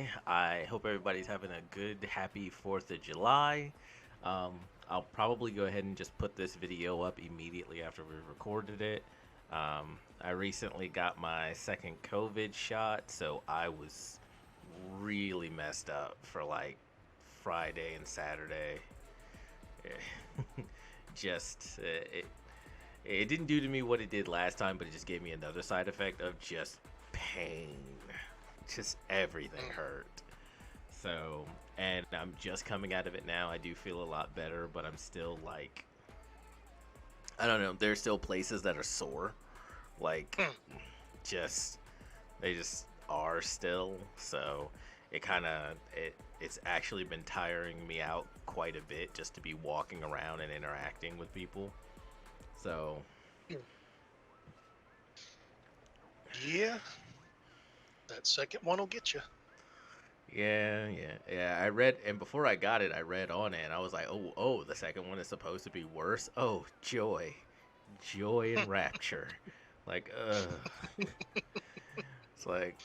July. I hope everybody's having a good, happy 4th of July. Um, I'll probably go ahead and just put this video up immediately after we recorded it. I recently got my second COVID shot, so I was really messed up for like Friday and Saturday. just it didn't do to me what it did last time, but it just gave me another side effect of just pain. Just everything hurt. So, and I'm just coming out of it now. I do feel a lot better, but I'm still like, I don't know. There's still places that are sore. Like, just, they just are still. So, it's actually been tiring me out quite a bit just to be walking around and interacting with people. So, Yeah, that second one will get you. yeah. I read, and before I got it, I read on it, and I was like, oh, the second one is supposed to be worse. Oh, joy and rapture. Like, it's like,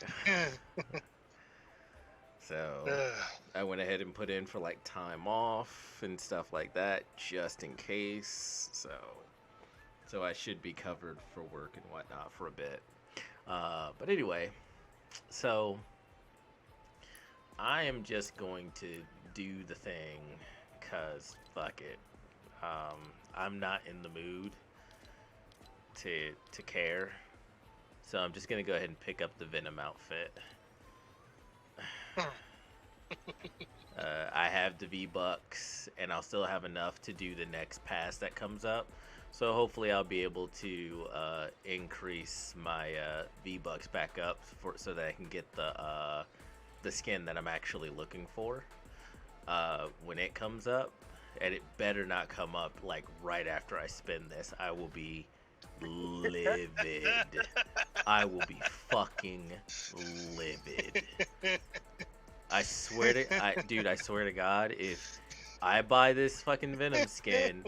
so I went ahead and put in for like time off and stuff like that, just in case. So I should be covered for work and whatnot for a bit. But anyway, so I am just going to do the thing, cause fuck it. I'm not in the mood to care, so I'm just gonna go ahead and pick up the Venom outfit. I have the V Bucks, and I'll still have enough to do the next pass that comes up. So hopefully I'll be able to increase my V Bucks back up so that I can get the skin that I'm actually looking for when it comes up. And it better not come up like right after I spin this. I will be livid. I will be fucking livid. I swear to God, if I buy this fucking Venom skin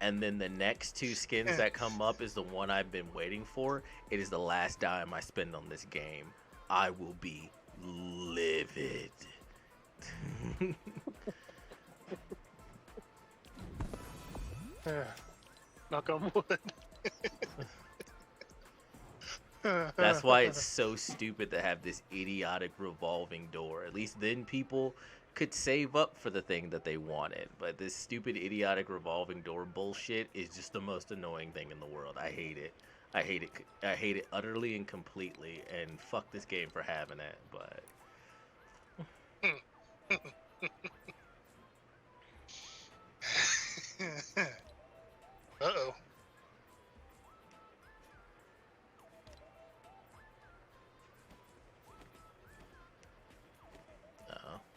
and then the next two skins that come up is the one I've been waiting for, it is the last dime I spend on this game. I will be livid. Knock on wood. That's why it's so stupid to have this idiotic revolving door. At least then people could save up for the thing that they wanted. But this stupid idiotic revolving door bullshit is just the most annoying thing in the world. I hate it. I hate it utterly and completely. And fuck this game for having it. But Uh-oh.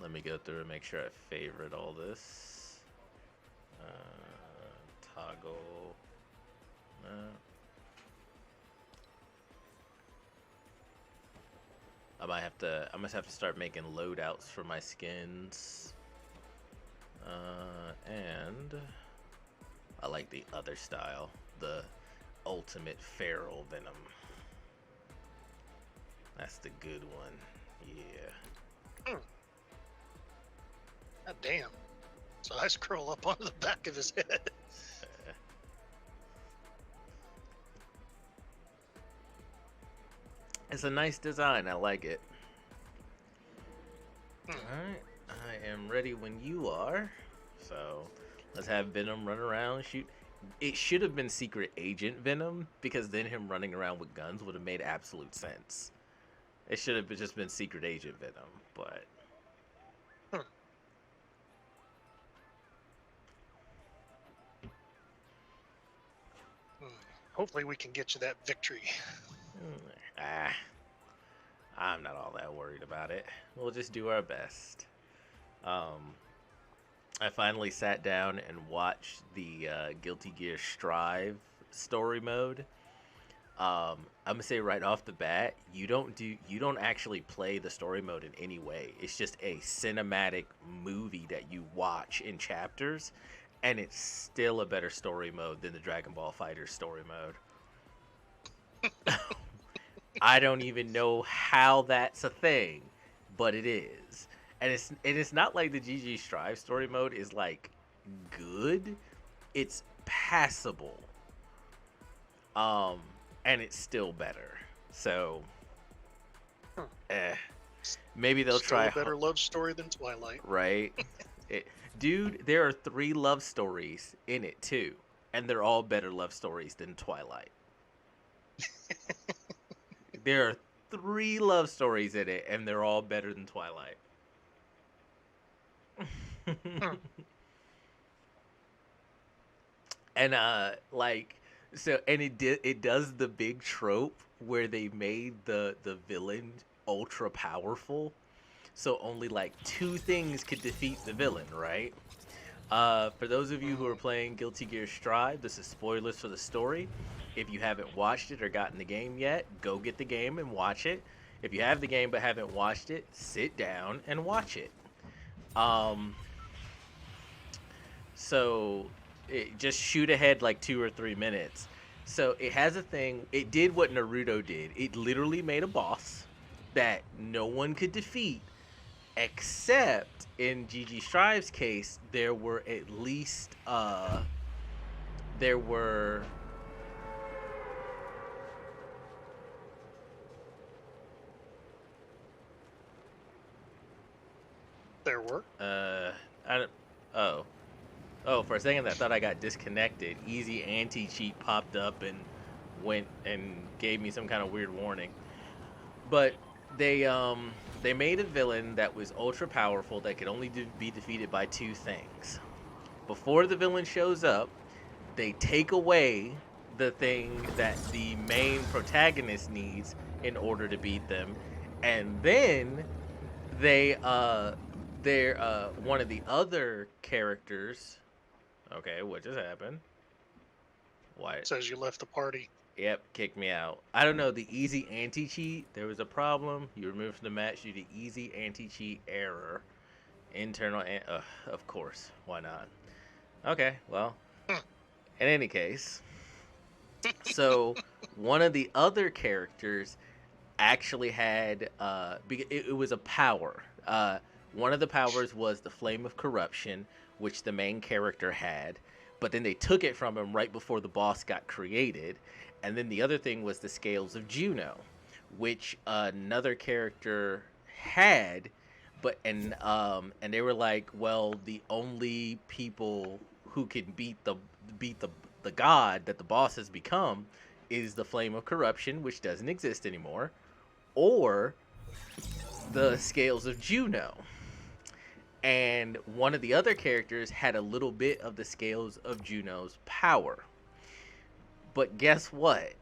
let me go through and make sure I favorite all this. Toggle. I must have to start making loadouts for my skins. And I like the other style, the ultimate feral Venom. That's the good one. Yeah. God damn. So I scroll up onto the back of his head. It's a nice design. I like it. Alright. I am ready when you are. So, let's have Venom run around and shoot. It should have been Secret Agent Venom, because then him running around with guns would have made absolute sense. It should have just been Secret Agent Venom, but... Hopefully we can get you that victory. I'm not all that worried about it. We'll just do our best. I finally sat down and watched the Guilty Gear Strive story mode. I'm gonna say right off the bat, you don't actually play the story mode in any way. It's just a cinematic movie that you watch in chapters, and it's still a better story mode than the Dragon Ball FighterZ story mode. I don't even know how that's a thing, but it is. And it's not like the GG Strive story mode is like good. It's passable. Um and it's still better. So, Huh. eh, maybe they'll Still try a better love story than Twilight. right? It, dude, there are 3 love stories in it too, and they're all better love stories than Twilight. There are 3 love stories in it, and they're all better than Twilight. Huh. And like, so, and it does the big trope where they made the villain ultra powerful, so only like 2 things could defeat the villain, right? For those of you who are playing Guilty Gear Strive, this is spoilers for the story. If you haven't watched it or gotten the game yet, go get the game and watch it. If you have the game but haven't watched it, sit down and watch it. Um, so just shoot ahead like 2 or 3 minutes. So it has a thing. It did what Naruto did. It literally made a boss that no one could defeat, except in GG Strive's case, there were at least there were There were. I don't, oh for a second I thought I got disconnected. Easy anti cheat popped up and went and gave me some kind of weird warning. But they made a villain that was ultra powerful that could only be defeated by 2 things. Before the villain shows up, they take away the thing that the main protagonist needs in order to beat them, and then they're one of the other characters. Okay, what just happened? Why? It says you left the party. Yep, kick me out. I don't know, the easy anti-cheat, there was a problem. You removed from the match due to easy anti-cheat error. Internal, of course, why not? Okay, well, in any case, so one of the other characters actually had, it was a power. One of the powers was the Flame of Corruption, which the main character had, but then they took it from him right before the boss got created. And then the other thing was the Scales of Juno, which another character had, and they were like, well, the only people who can beat the god that the boss has become is the Flame of Corruption, which doesn't exist anymore, or the Scales of Juno. And one of the other characters had a little bit of the Scales of Juno's power. But guess what?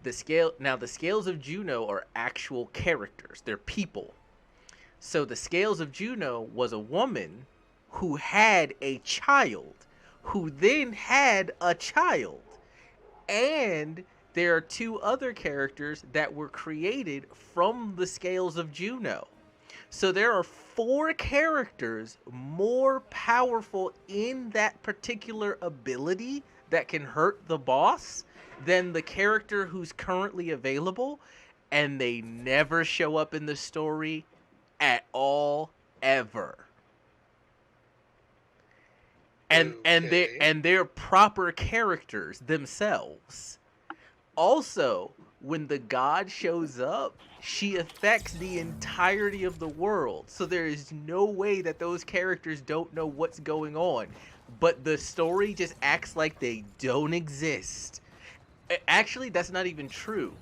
The Scales of Juno are actual characters. They're people. So the Scales of Juno was a woman who had a child, who then had a child. And there are 2 other characters that were created from the Scales of Juno. So there are 4 characters more powerful in that particular ability that can hurt the boss than the character who's currently available, and they never show up in the story at all, ever. And Okay. they're proper characters themselves. Also, when the god shows up, she affects the entirety of the world. So there is no way that those characters don't know what's going on. But the story just acts like they don't exist. Actually, that's not even true.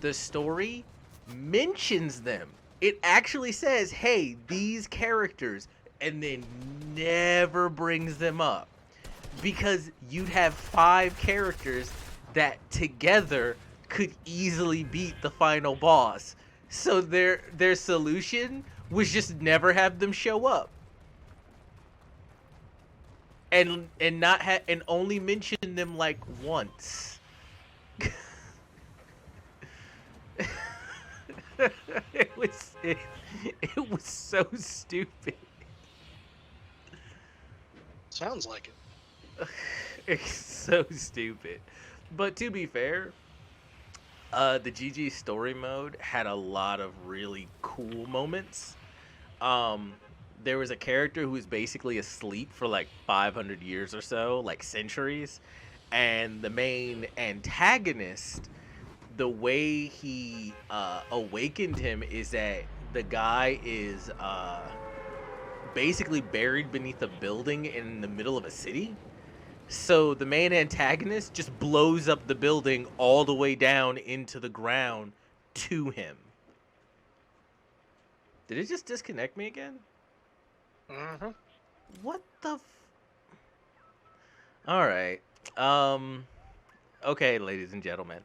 The story mentions them. It actually says, hey, these characters, and then never brings them up. Because you'd have 5 characters that together could easily beat the final boss. So their solution was just never have them show up. And only mention them like once. it was so stupid. Sounds like it. It's so stupid. But to be fair, the GG story mode had a lot of really cool moments. Um, there was a character who was basically asleep for like 500 years or so, like centuries, and the main antagonist, the way he awakened him is that the guy is basically buried beneath a building in the middle of a city. So the main antagonist just blows up the building all the way down into the ground to him. Did it just disconnect me again? Mm-hmm. What the All right. Um okay, ladies and gentlemen.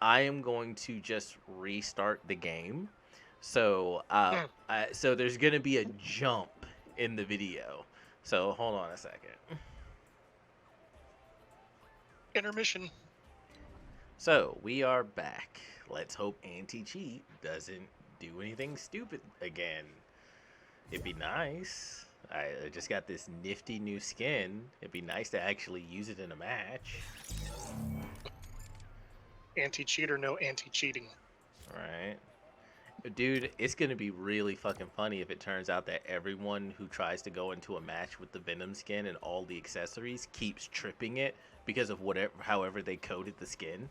I am going to just restart the game. So, so there's going to be a jump in the video. So, hold on a second. Intermission. So, we are back. Let's hope anti-cheat doesn't do anything stupid again. It'd be nice. I just got this nifty new skin. It'd be nice to actually use it in a match. Anti-cheater, no anti-cheating. Right. Dude, it's gonna be really fucking funny if it turns out that everyone who tries to go into a match with the Venom skin and all the accessories keeps tripping it because of however they coded the skin.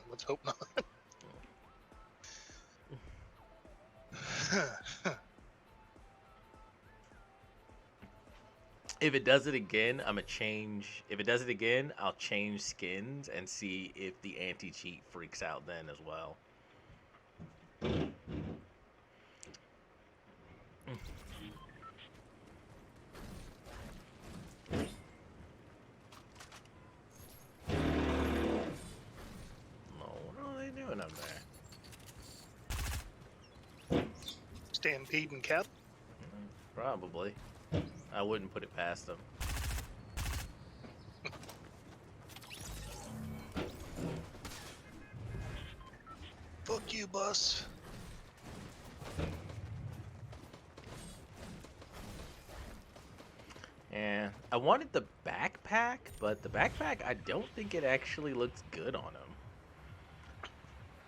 Let's hope not. If it does it again, I'm gonna change. If it does it again, I'll change skins and see if the anti-cheat freaks out then as well. No, what are they doing up there? Stampede and Cap. Probably. I wouldn't put it past them. Fuck you, bus. Yeah, I wanted the backpack, but the backpack, I don't think it actually looks good on him.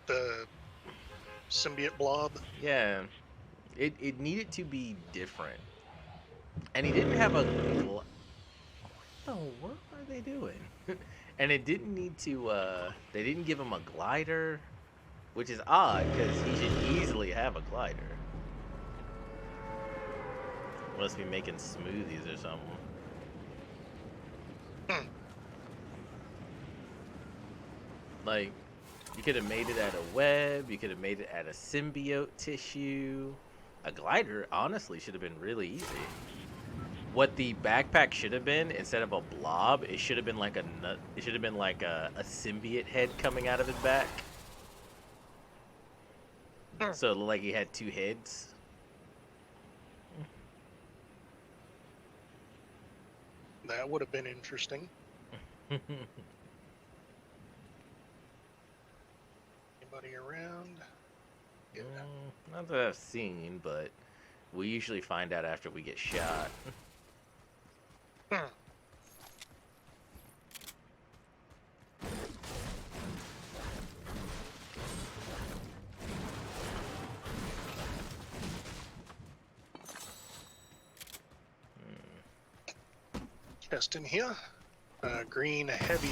The symbiote blob. Yeah, it needed to be different. And he didn't have a... What the what are they doing? And it didn't need to, they didn't give him a glider, which is odd, because he should easily have a glider. Must be making smoothies or something. Like, you could have made it out of web, you could have made it out of symbiote tissue. A glider, honestly, should have been really easy. What the backpack should have been, instead of a blob, it should have been like a nut. It should have been like a symbiote head coming out of his back. So it looked like he had two heads. That would have been interesting. Anybody around? Yeah. Not that I've seen, but we usually find out after we get shot. Chest in here. Green heavy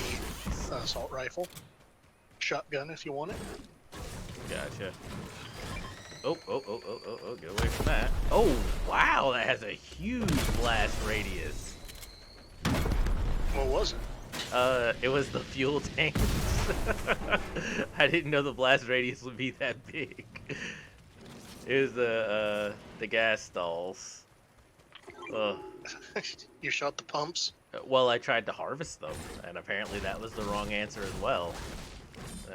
assault rifle. Shotgun if you want it. Gotcha. Oh, get away from that. Oh, wow, that has a huge blast radius. What was it? It was the fuel tanks. I didn't know the blast radius would be that big. It was the gas stalls. You shot the pumps? Well, I tried to harvest them, and apparently that was the wrong answer as well.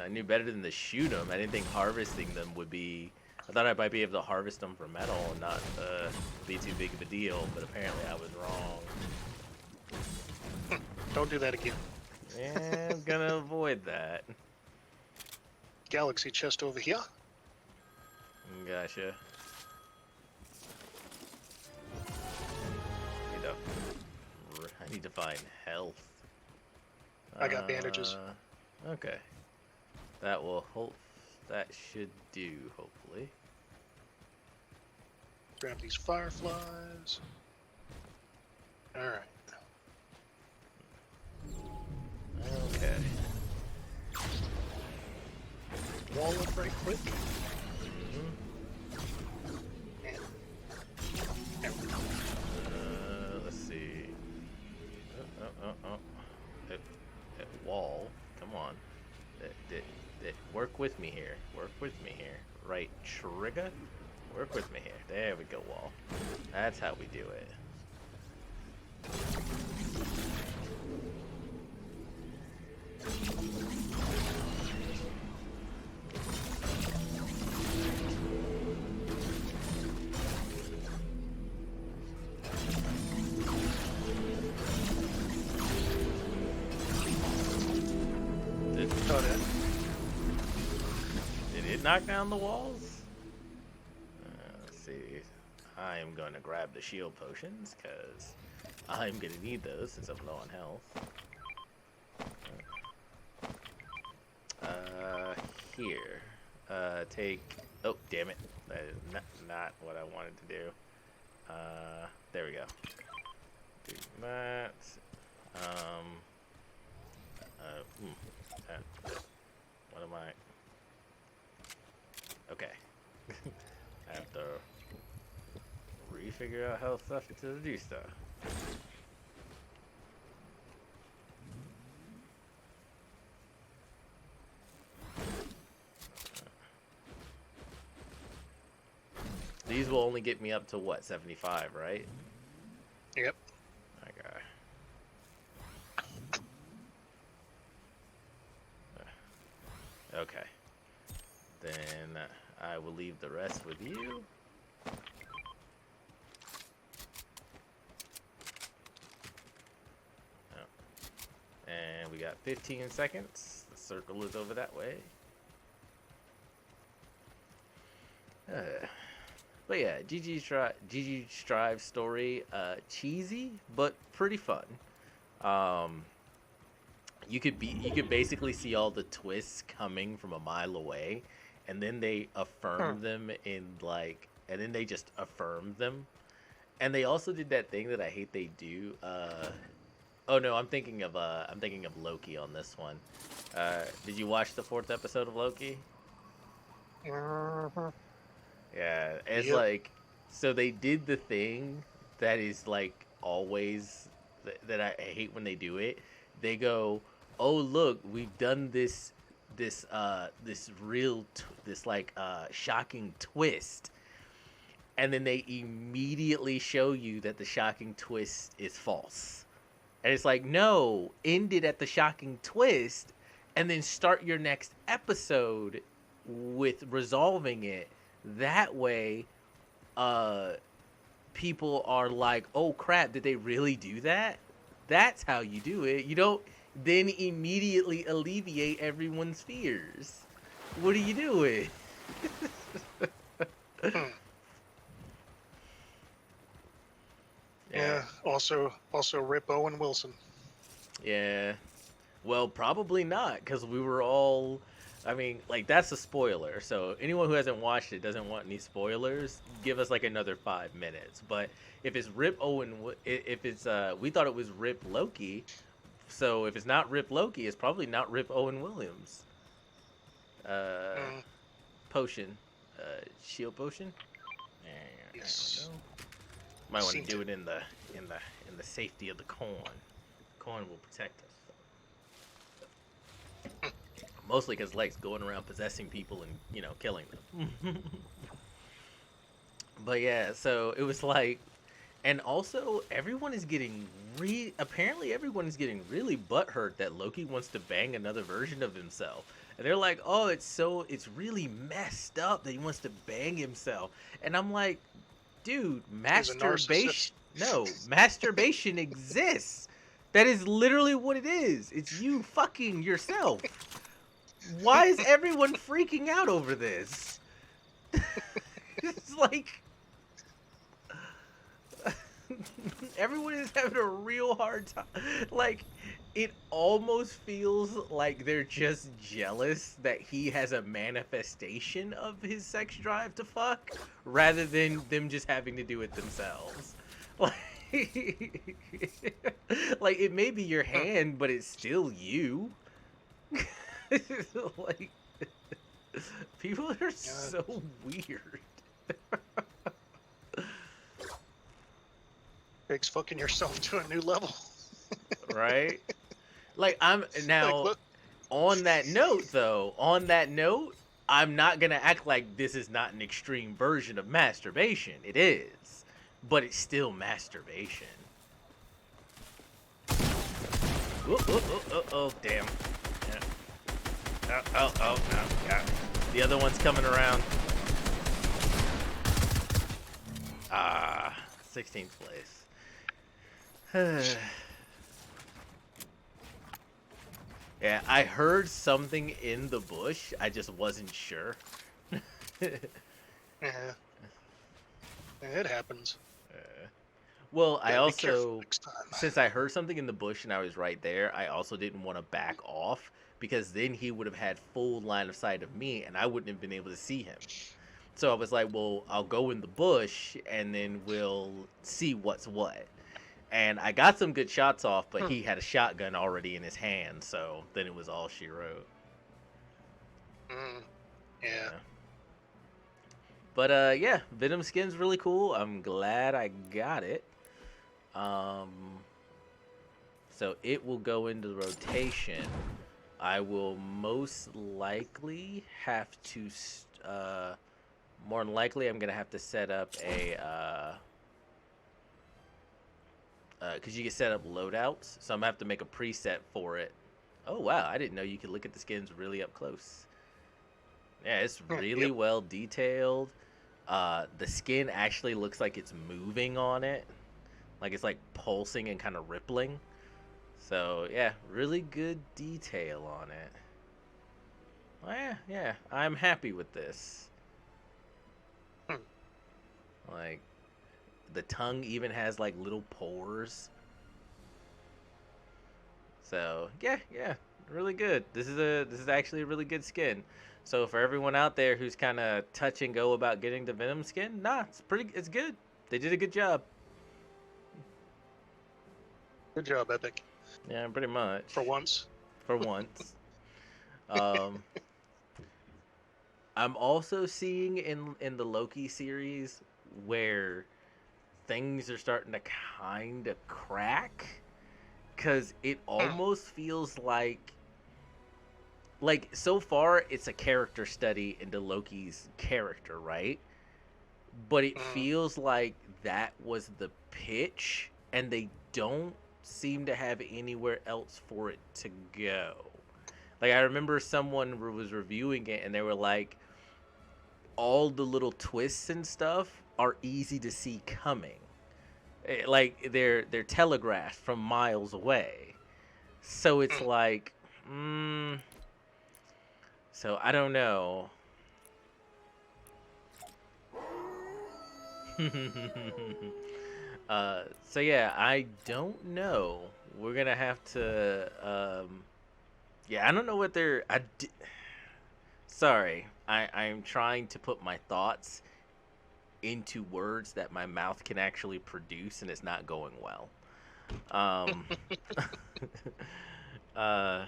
I knew better than to shoot them. I didn't think harvesting them would be... I thought I might be able to harvest them for metal and not be too big of a deal, but apparently I was wrong. Don't do that again. Yeah, I'm gonna avoid that. Galaxy chest over here. Gotcha. I need to find health. I got bandages. Okay. That will that should do, hopefully. Grab these fireflies. Alright. Okay. Wall up right quick. And there we go. Let's see. That wall. Come on. Work with me here. Work with me here. Right trigger. Work with me here. There we go, wall. That's how we do it. Did it knock down the walls? Let's see. I am going to grab the shield potions because I'm going to need those since I'm low on health. Here. Take... Oh, damn it. That is not what I wanted to do. There we go. Do that. What am I? Okay. I have to refigure out how stuff to do stuff. These will only get me up to what, 75, right? Yep. Okay. Okay. Then I will leave the rest with you. Oh. And we got 15 seconds. The circle is over that way. But yeah, GG Strive's story, cheesy but pretty fun. You could basically see all the twists coming from a mile away, and then they affirm them in and then they just affirm them. And they also did that thing that I hate they do. Oh no, I'm thinking of Loki on this one. Did you watch the 4th episode of Loki? Yeah, it's like, so they did the thing that is like always that I hate when they do it. They go, "Oh look, we've done this shocking twist," and then they immediately show you that the shocking twist is false. And it's like, no, end it at the shocking twist, and then start your next episode with resolving it. That way, people are like, oh crap, did they really do that? That's how you do it. You don't then immediately alleviate everyone's fears. What are you doing? Yeah. Also rip Owen Wilson. Yeah. Well, probably not, because we were all... I mean, like, that's a spoiler. So anyone who hasn't watched it doesn't want any spoilers. Give us like another 5 minutes. But if it's Rip Owen, if it's we thought it was Rip Loki. So if it's not Rip Loki, it's probably not Rip Owen Williams. Potion, shield potion. Yes. Might want to do it in the safety of the corn. Corn will protect us. Mostly because Lex going around possessing people and, killing them. But yeah, so it was like, and also everyone is getting apparently everyone is getting really butthurt that Loki wants to bang another version of himself. And they're like, oh, it's really messed up that he wants to bang himself. And I'm like, dude, masturbation exists. That is literally what it is. It's you fucking yourself. Why is everyone freaking out over this? It's like everyone is having a real hard time. Like, it almost feels like they're just jealous that he has a manifestation of his sex drive to fuck, rather than them just having to do it themselves. Like, like it may be your hand, but it's still you. Like, people are Yeah, so weird. takes fucking yourself to a new level. Right? Like, I'm Like, now look, on that note, though, on that note, I'm not gonna act like this is not an extreme version of masturbation. It is, but it's still masturbation. Oh, damn. Yeah. No, yeah. The other one's coming around. Ah, 16th place. Yeah, I heard something in the bush. I just wasn't sure. yeah, it happens. Well, I Gotta be careful also, next time. since I heard something in the bush and I was right there, I also didn't want to back off because then he would have had full line of sight of me and I wouldn't have been able to see him. So I was like, well, I'll go in the bush and then we'll see what's what. And I got some good shots off, but Hmm. he had a shotgun already in his hand, so then it was all she wrote. Yeah. Yeah. But yeah, Venom skin's really cool. I'm glad I got it. Um, so it will go into the rotation. I will most likely have to, more than likely, I'm gonna have to set up a, because you can set up loadouts. So I'm gonna have to make a preset for it. Oh wow, I didn't know you could look at the skins really up close. Yeah, it's really Yep. well detailed. The skin actually looks like it's moving on it. Like it's like pulsing and kind of rippling. So yeah, really good detail on it. Well, yeah, I'm happy with this. Hmm. Like the tongue even has like little pores. So yeah, really good. This is actually a really good skin. So for everyone out there who's kind of touch and go about getting the Venom skin, nah, it's good. They did a good job. Good job, Epic. Yeah, pretty much. For once. For once. um, I'm also seeing in the Loki series where things are starting to kind of crack, cuz it Hmm. almost feels like so far it's a character study into Loki's character, right? But it Hmm. feels like that was the pitch and they don't seem to have anywhere else for it to go. Like I remember someone was reviewing it and they were like, all the little twists and stuff are easy to see coming. Like they're telegraphed from miles away. So it's Hmm. like, so I don't know. So yeah, I don't know. We're gonna have to. Yeah, I don't know what they're. Sorry, I'm trying to put my thoughts into words that my mouth can actually produce, and it's not going well. Um, uh,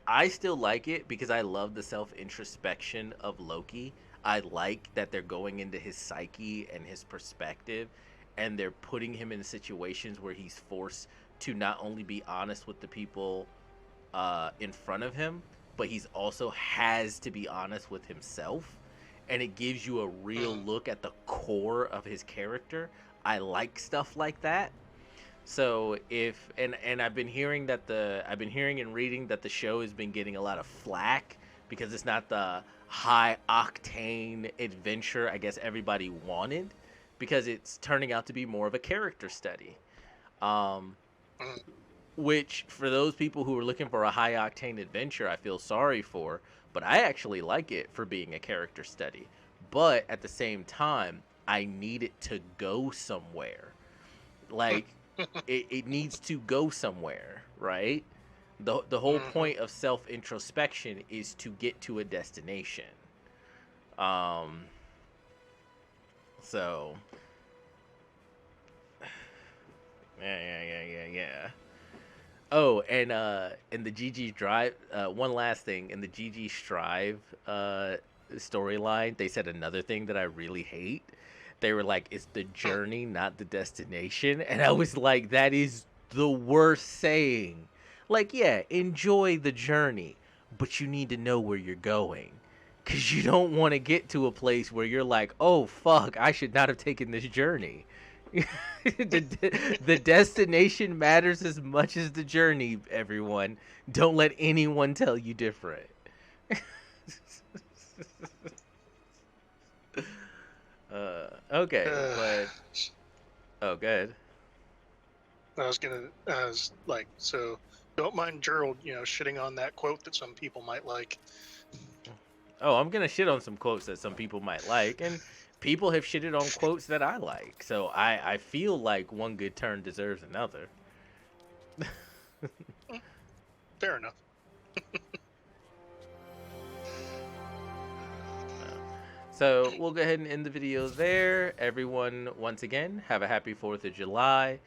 I still like it because I love the self introspection of Loki. I like that they're going into his psyche and his perspective, and they're putting him in situations where he's forced to not only be honest with the people in front of him, but he's also has to be honest with himself. And it gives you a real Hmm. look at the core of his character. I like stuff like that. So if and I've been hearing and reading that the show has been getting a lot of flack because it's not the high octane adventure I guess everybody wanted, because it's turning out to be more of a character study. Um, Hmm. which for those people who are looking for a high octane adventure, I feel sorry for, but I actually like it for being a character study. But at the same time, I need it to go somewhere. Like it needs to go somewhere, right? The whole Mm-hmm. point of self introspection is to get to a destination. Um, so yeah. Oh, and in the GG Drive, one last thing in the GG Strive storyline, they said another thing that I really hate. They were like, "It's the journey, not the destination," and I was like, "That is the worst saying." Like, yeah, enjoy the journey, but you need to know where you're going, because you don't want to get to a place where you're like, "Oh fuck, I should not have taken this journey." The destination matters as much as the journey, everyone. Don't let anyone tell you different. Okay, Uh, but oh, good. I was like, so don't mind Gerald, shitting on that quote that some people might like. Oh, I'm gonna shit on some quotes that some people might like, and people have shitted on quotes that I like. So I feel like one good turn deserves another. Mm, fair enough. So we'll go ahead and end the video there. Everyone, once again, have a happy 4th of July.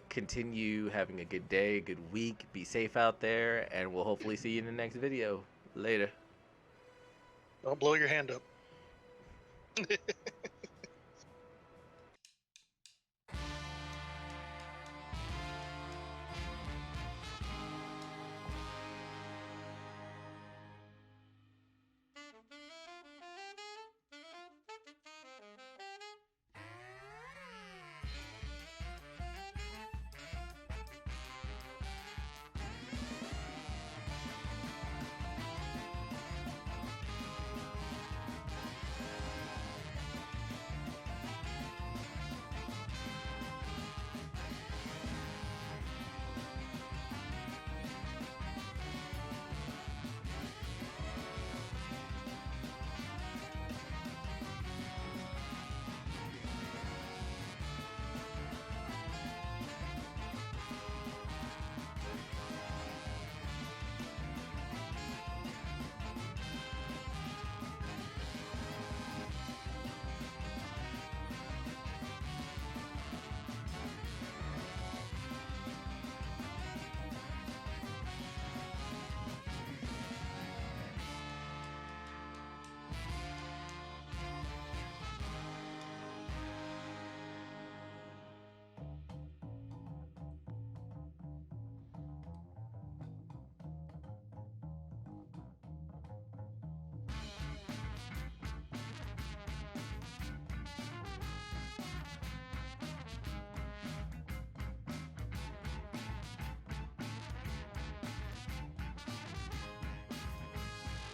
Continue having a good day, good week. Be safe out there, and we'll hopefully see you in the next video. Later. Don't blow your hand up.